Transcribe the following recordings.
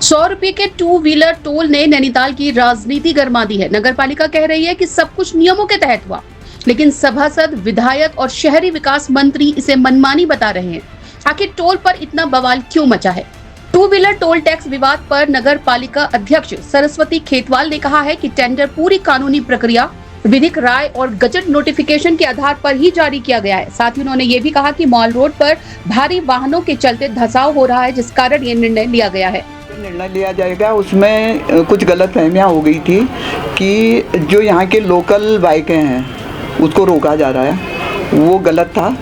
₹100 के two wheeler toll ने नैनीताल की राजनीति गरमा दी है। नगरपालिका कह रही है कि सब कुछ नियमों के तहत हुआ, लेकिन सभासद, विधायक और शहरी विकास मंत्री इसे मनमानी बता रहे हैं। आखिर टोल पर इतना बवाल क्यों मचा है? टू व्हीलर टोल टैक्स विवाद पर नगर पालिका अध्यक्ष सरस्वती खेतवाल ने कहा है कि टेंडर पूरी कानूनी प्रक्रिया, विधिक राय और गजट नोटिफिकेशन के आधार पर ही जारी किया गया है। साथ ही उन्होंने ये भी कहा कि मॉल रोड पर भारी वाहनों के चलते धसाव हो रहा है, जिस कारण ये निर्णय लिया गया है। निर्णय लिया जाएगा, उसमें कुछ गलतफहमियां हो गई थी कि जो यहाँ के लोकल बाइकें हैं उसको रोका जा रहा है, वो गलत था।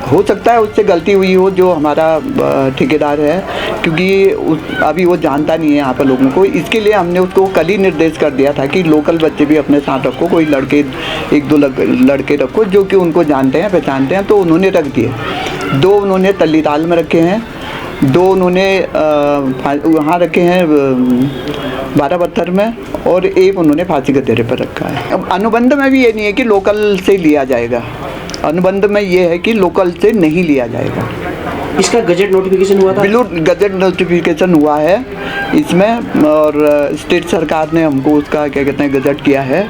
हो सकता है उससे गलती हुई हो जो हमारा ठेकेदार है, क्योंकि अभी वो जानता नहीं है यहाँ पर लोगों को। इसके लिए हमने उसको कल ही निर्देश कर दिया था कि लोकल बच्चे भी अपने साथ रखो, कोई लड़के, एक दो लड़के रखो जो कि उनको जानते हैं, पहचानते हैं। तो उन्होंने रख दिए। 2 उन्होंने तल्लीताल में रखे हैं, 2 उन्होंने वहाँ रखे हैं बारह पत्थर में, और 1 उन्होंने फांसी के देरे पर रखा है। अब अनुबंध में भी ये नहीं है कि लोकल से लिया जाएगा, अनुबंध में ये है कि लोकल से नहीं लिया जाएगा। इसका गजट नोटिफिकेशन हुआ था? बिल्कुल गजट नोटिफिकेशन हुआ है इसमें, और स्टेट सरकार ने हमको उसका क्या कहते हैं गजट किया है,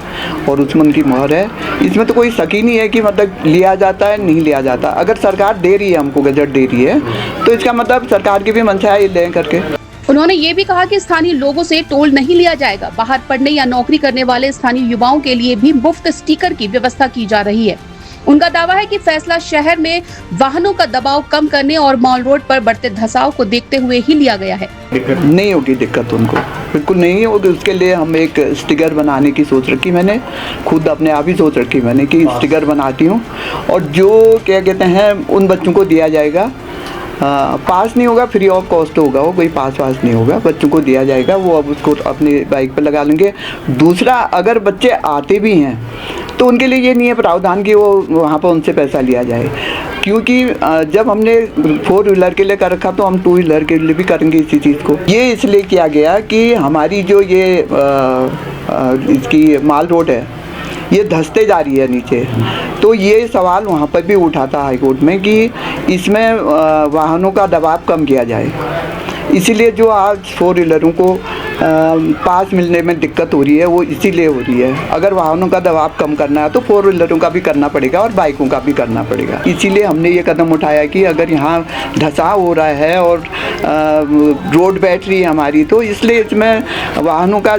और उसमें उनकी मोहर है। इसमें तो कोई शक ही नहीं है कि मतलब लिया जाता है, नहीं लिया जाता। अगर सरकार दे रही है, हमको गजट दे रही है, तो इसका मतलब सरकार की भी मंशा है लें करके। उन्होंने ये भी कहा कि स्थानीय लोगों से टोल नहीं लिया जाएगा। बाहर पढ़ने या नौकरी करने वाले स्थानीय युवाओं के लिए भी मुफ्त स्टिकर की व्यवस्था की जा रही है। उनका दावा है कि फैसला शहर में वाहनों का दबाव कम करने और मॉल रोड पर बढ़ते धसाव को देखते हुए ही लिया गया है। नहीं होगी दिक्कत, उनको बिल्कुल नहीं होगी। उसके लिए हम एक स्टिकर बनाने की सोच रखी, मैंने खुद अपने आप ही सोच रखी मैंने कि स्टिकर बनाती हूँ, और जो क्या कहते हैं उन बच्चों को दिया जाएगा। पास नहीं होगा, फ्री ऑफ कॉस्ट होगा, वो कोई पास नहीं होगा, बच्चों को दिया जाएगा। वो अब उसको अपनी बाइक पर लगा लेंगे। दूसरा, अगर बच्चे आते भी हैं तो उनके लिए ये नहीं है प्रावधान कि वो वहाँ पर उनसे पैसा लिया जाए, क्योंकि जब हमने 4 व्हीलर के लिए कर रखा तो हम 2 व्हीलर के लिए भी करेंगे इसी चीज़ को। ये इसलिए किया गया कि हमारी जो ये इसकी माल रोड है, ये धंसते जा रही है नीचे। तो ये सवाल वहाँ पर भी उठा था हाई कोर्ट में कि इसमें वाहनों का दबाव कम किया जाए। इसीलिए जो आज 4 व्हीलरों को पास मिलने में दिक्कत हो रही है, वो इसीलिए हो रही है। अगर वाहनों का दबाव कम करना है तो 4 व्हीलरों का भी करना पड़ेगा और बाइकों का भी करना पड़ेगा। इसीलिए हमने ये कदम उठाया कि अगर यहाँ धसाव हो रहा है और रोड बैठ रही है हमारी, तो इसलिए इसमें वाहनों का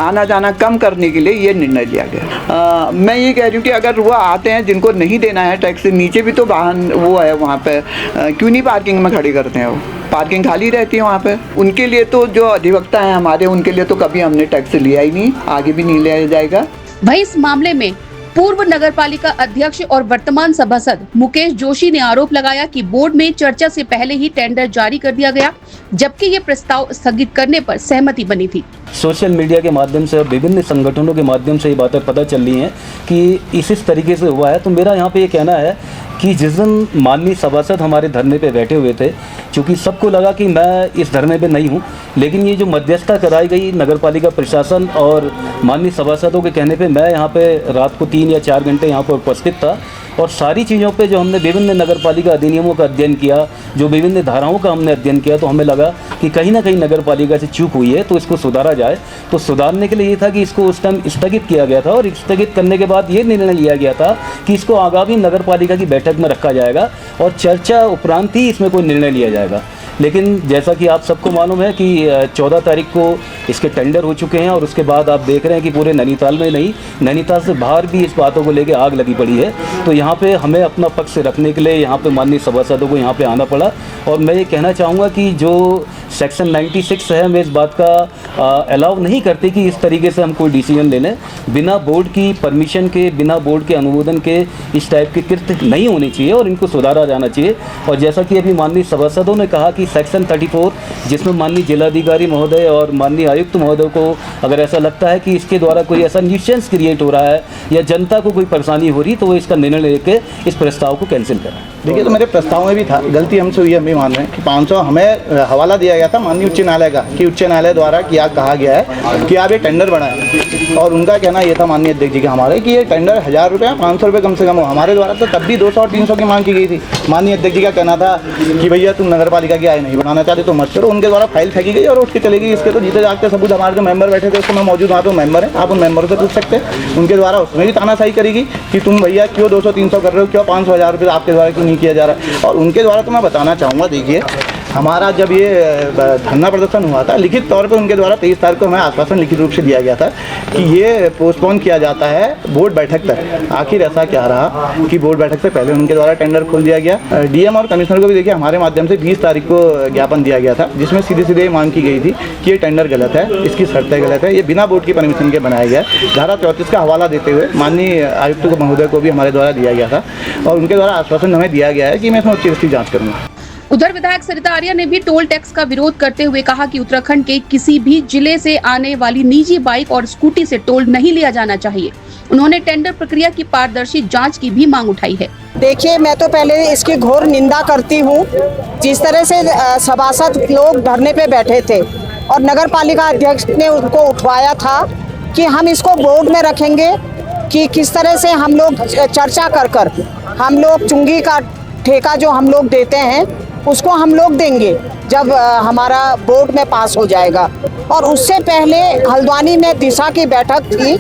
आना जाना कम करने के लिए ये निर्णय लिया गया। मैं ये कह रही हूँ कि अगर वो आते हैं जिनको नहीं देना है टैक्स, नीचे भी तो वाहन वो है वहाँ पर, क्यों नहीं पार्किंग में खड़े करते हैं? वो पार्किंग खाली रहती है वहाँ पे। उनके लिए तो जो अधिवक्ता हैं हमारे, उनके लिए तो कभी हमने टैक्स लिया ही नहीं, आगे भी नहीं लिया जाएगा। वहीं इस मामले में पूर्व नगरपालिका अध्यक्ष और वर्तमान सभासद मुकेश जोशी ने आरोप लगाया कि बोर्ड में चर्चा से पहले ही टेंडर जारी कर दिया गया, जबकि ये प्रस्ताव स्थगित करने पर सहमति बनी थी। सोशल मीडिया के माध्यम से और विभिन्न संगठनों के माध्यम से ये बातें पता चल रही हैं कि इस तरीके से हुआ है। तो मेरा यहाँ पे ये कहना है कि जिस दिन माननीय सभासद हमारे धरने पे बैठे हुए थे, क्योंकि सबको लगा कि मैं इस धरने पे नहीं हूँ, लेकिन ये जो मध्यस्थता कराई गई नगरपालिका प्रशासन और माननीय सभासदों के कहने पे मैं यहाँ पे रात को 3 या 4 घंटे यहाँ पर उपस्थित था, और सारी चीज़ों पे जो हमने विभिन्न नगरपालिका अधिनियमों का अध्ययन किया, जो विभिन्न धाराओं का हमने अध्ययन किया, तो हमें लगा कि कहीं ना कहीं नगरपालिका से चूक हुई है, तो इसको सुधारा जाए। तो सुधारने के लिए ये था कि इसको उस टाइम स्थगित किया गया था, और स्थगित करने के बाद ये निर्णय लिया गया था कि इसको आगामी नगरपालिका की बैठक में रखा जाएगा और चर्चा उपरांत ही इसमें कोई निर्णय लिया जाएगा। लेकिन जैसा कि आप सबको मालूम है कि 14 तारीख को इसके टेंडर हो चुके हैं, और उसके बाद आप देख रहे हैं कि पूरे नैनीताल में नहीं, नैनीताल से बाहर भी इस बातों को लेकर आग लगी पड़ी है। तो यहाँ पे हमें अपना पक्ष रखने के लिए यहाँ पे माननीय सभासदों को यहाँ पे आना पड़ा। और मैं ये कहना चाहूँगा कि जो सेक्शन 96 है, मैं इस बात का अलाउ नहीं करते कि इस तरीके से हम कोई डिसीजन ले लें बिना बोर्ड की परमिशन के, बिना बोर्ड के अनुमोदन के। इस टाइप के कृत्य नहीं होने चाहिए और इनको सुधारा जाना चाहिए। और जैसा कि अभी माननीय सभासदों ने कहा कि सेक्शन 34, जिसमें माननीय जिलाधिकारी महोदय और माननीय आयुक्त महोदय को अगर ऐसा लगता है कि इसके द्वारा कोई ऐसा न्यूसेंस क्रिएट हो रहा है या जनता को कोई परेशानी हो रही, तो वो इसका निर्णय लेकर इस प्रस्ताव को कैंसिल करें। देखिए, तो मेरे प्रस्ताव में भी था, गलती हमसे हुई है, हम भी मान रहे हैं कि 500 हमें हवाला दिया गया था माननीय उच्च न्यायालय का, कि उच्च न्यायालय द्वारा क्या कहा गया है कि आप ये टेंडर बनाएं, और उनका कहना ये था माननीय अध्यक्ष जी का हमारे कि ये टेंडर 1000 रुपये 500 रुपये कम से कम हो। हमारे द्वारा तो तब भी 200 और 300 की मांग की गई थी। माननीय अध्यक्ष जी का कहना था कि भैया तुम नगर पालिका की आय नहीं बनाना चाहते तो मत करो। उनके द्वारा फाइल फेंकी गई और उठ के चली गई। इसके तो जीते जागते सबूत हमारे जो मेंबर बैठे थे, उसको मैं मौजूद वहाँ पे मेंबर है, आप उन मेंबरों से पूछ सकते हैं। उनके द्वारा उसमें भी तानाशाही करेगी कि तुम भैया क्यों 200-300 कर रहे हो, क्यों 500-1000 रुपये आपके द्वारा क्यों नहीं किया जा रहा है। और उनके द्वारा तो मैं बताना चाहूँगा, देखिए हमारा जब ये धरना प्रदर्शन हुआ था, लिखित तौर पे उनके द्वारा 23 तारीख को हमें आश्वासन लिखित रूप से दिया गया था कि ये पोस्टपोन किया जाता है बोर्ड बैठक तक। आखिर ऐसा क्या रहा कि बोर्ड बैठक से पहले उनके द्वारा टेंडर खोल दिया गया। डीएम और कमिश्नर को भी देखिए हमारे माध्यम से 20 तारीख को ज्ञापन दिया गया था, जिसमें सीधे सीधे मांग की गई थी कि ये टेंडर गलत है, इसकी शर्तें गलत है, ये बिना बोर्ड की परमिशन के बनाया गया। धारा 34 का हवाला देते हुए माननीय आयुक्त महोदय को भी हमारे द्वारा दिया गया था और उनके द्वारा आश्वासन हमें दिया गया है कि मैं इसमें उचित जाँच करूँगा। उधर विधायक सरिता आर्या ने भी टोल टैक्स का विरोध करते हुए कहा कि उत्तराखंड के किसी भी जिले से आने वाली निजी बाइक और स्कूटी से टोल नहीं लिया जाना चाहिए। उन्होंने टेंडर प्रक्रिया की पारदर्शी जांच की भी मांग उठाई है। देखिए, मैं तो पहले इसकी घोर निंदा करती हूँ। जिस तरह से सभासद लोग धरने पे बैठे थे और नगर पालिका अध्यक्ष ने उनको उठवाया था कि हम इसको बोर्ड में रखेंगे, कि किस तरह से हम लोग चर्चा कर हम लोग चुंगी का ठेका जो हम लोग देते हैं उसको हम लोग देंगे जब हमारा बोर्ड में पास हो जाएगा। और उससे पहले हल्द्वानी में दिशा की बैठक थी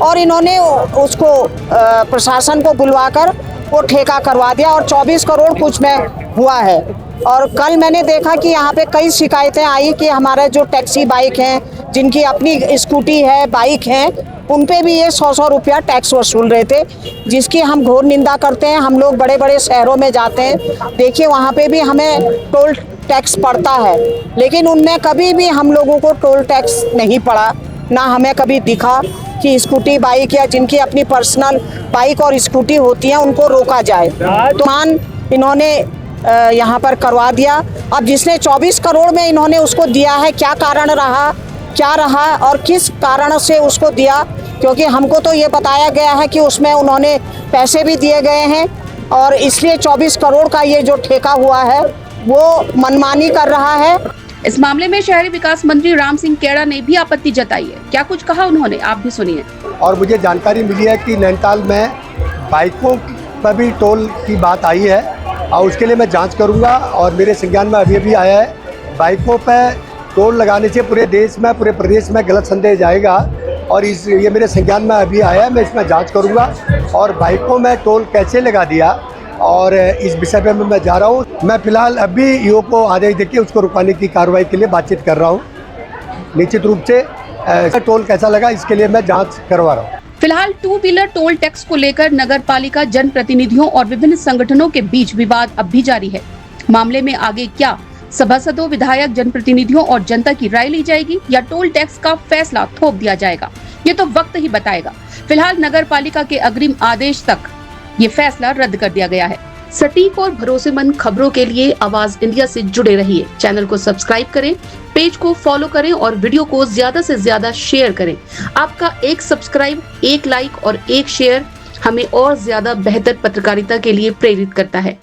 और इन्होंने उसको प्रशासन को बुलवाकर वो ठेका करवा दिया और 24 करोड़ कुछ में हुआ है। और कल मैंने देखा कि यहाँ पे कई शिकायतें आई कि हमारे जो टैक्सी बाइक हैं, जिनकी अपनी स्कूटी है, बाइक हैं, उन पे भी ये 100-100 रुपया टैक्स वसूल रहे थे, जिसकी हम घोर निंदा करते हैं। हम लोग बड़े बड़े शहरों में जाते हैं, देखिए वहाँ पे भी हमें टोल टैक्स पड़ता है, लेकिन उनमें कभी भी हम लोगों को टोल टैक्स नहीं पड़ा, ना हमें कभी दिखा कि स्कूटी बाइक या जिनकी अपनी पर्सनल बाइक और स्कूटी होती है उनको रोका जाए। तो मान इन्होंने यहाँ पर करवा दिया। अब जिसने 24 करोड़ में इन्होंने उसको दिया है, क्या कारण रहा, क्या रहा और किस कारण से उसको दिया, क्योंकि हमको तो ये बताया गया है कि उसमें उन्होंने पैसे भी दिए गए हैं और इसलिए 24 करोड़ का ये जो ठेका हुआ है वो मनमानी कर रहा है। इस मामले में शहरी विकास मंत्री राम सिंह केड़ा ने भी आपत्ति जताई है। क्या कुछ कहा उन्होंने, आप भी सुनिए। और मुझे जानकारी मिली है कि नैनीताल में बाइकों पर भी टोल की बात आई है और उसके लिए मैं जांच करूंगा। और मेरे संज्ञान में अभी आया है, बाइकों पर टोल लगाने से पूरे देश में, पूरे प्रदेश में गलत संदेश जाएगा और ये मेरे संज्ञान में अभी आया है। मैं इसमें जांच करूंगा और बाइकों में टोल कैसे लगा दिया और इस विषय पे मैं जा रहा हूँ। मैं फिलहाल अभी ईओ को आदेश देके उसको रुकवाने की कार्रवाई के लिए बातचीत कर रहा हूँ। निश्चित रूप से टोल कैसा लगा इसके लिए मैं जाँच करवा रहा हूँ। फिलहाल 2 व्हीलर टोल टैक्स को लेकर नगर पालिका, जनप्रतिनिधियों और विभिन्न संगठनों के बीच विवाद अब भी जारी है। मामले में आगे क्या सभासदों, विधायक, जनप्रतिनिधियों और जनता की राय ली जाएगी या टोल टैक्स का फैसला थोप दिया जाएगा, ये तो वक्त ही बताएगा। फिलहाल नगर पालिका के अग्रिम आदेश तक ये फैसला रद्द कर दिया गया है। सटीक और भरोसेमंद खबरों के लिए आवाज इंडिया से जुड़े रहिए। चैनल को सब्सक्राइब करें, पेज को फॉलो करें और वीडियो को ज्यादा से ज्यादा शेयर करें। आपका एक सब्सक्राइब, एक लाइक और एक शेयर हमें और ज्यादा बेहतर पत्रकारिता के लिए प्रेरित करता है।